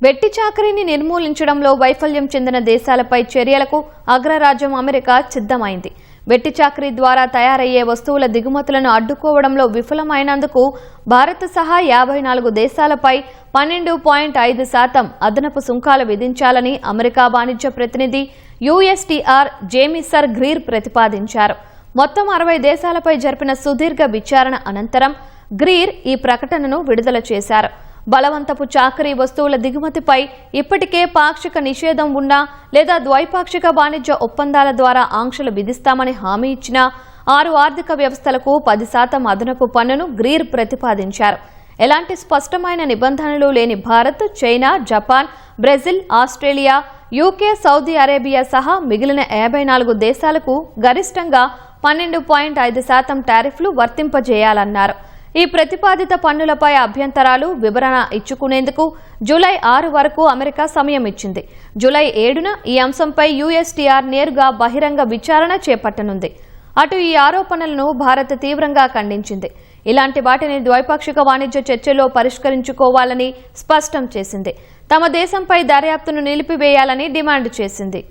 వెట్టి చాకరీని నిర్మూలించడంలో వైఫల్యం చెందిన దేశాలపై చర్యలకు అగ్రరాజ్యం అమెరికా సిద్ధమైంది. వెట్టి చాకరీ ద్వారా తయారయ్యే వస్తువుల దిగుమతులను అడ్డుకోవడంలో విఫలమైనందుకు భారత్ సహా 54 దేశాలపై 12.5% అదనపు సుంకాలు విధించాలని అమెరికా వాణిజ్య ప్రతినిధి USTR జేమిసర్ గ్రీర్ ప్రతిపాదించారు. మొత్తం 60 దేశాలపై జరిపిన సుదీర్ఘ విచారణ అనంతరం గ్రీర్ ఈ ప్రకటనను విడుదల చేశారు. బలవంతపు చాకరీ వస్తువుల దిగుమతిపై ఇప్పటికే పాక్షిక నిషేధం ఉన్నా లేదా ద్వైపాక్షిక వాణిజ్య ఒప్పందాల ద్వారా ఆంక్షలు విధిస్తామని హామీ ఇచ్చిన 6 ఆర్థిక వ్యవస్థలకు 10% అదనపు పన్నును గ్రీర్ ప్రతిపాదించారు. ఎలాంటి స్పష్టమైన నిబంధనలు లేని Bharat, China, Japan, Brazil, Australia, UK, Saudi Arabia సహా మిగిలిన 54 దేశాలకు గరిష్టంగా 12.5% టారిఫ్లు వర్తింపజేయాలన్నారు. ఈ ప్రతిపాదిత పన్నులపై అభ్యంతరాలు, వివరణ ఇచ్చుకునేందుకు జూలై 6 వరకు అమెరికా సమయం ఇచ్చింది. జూలై 7న ఈ అంశంపై USTR నేరుగా బహిరంగ విచారణ చేపట్టనుంది. అటు ఈ ఆరోపణలను భారత్ తీవ్రంగా ఖండించింది. ఇలాంటి వాటిని ద్వైపాక్షిక వాణిజ్య చర్చల్లో పరిష్కరించుకోవాలని స్పష్టం చేసింది. తమ దేశంపై దర్యాప్తును నిలిపివేయాలని డిమాండ్ చేసింది.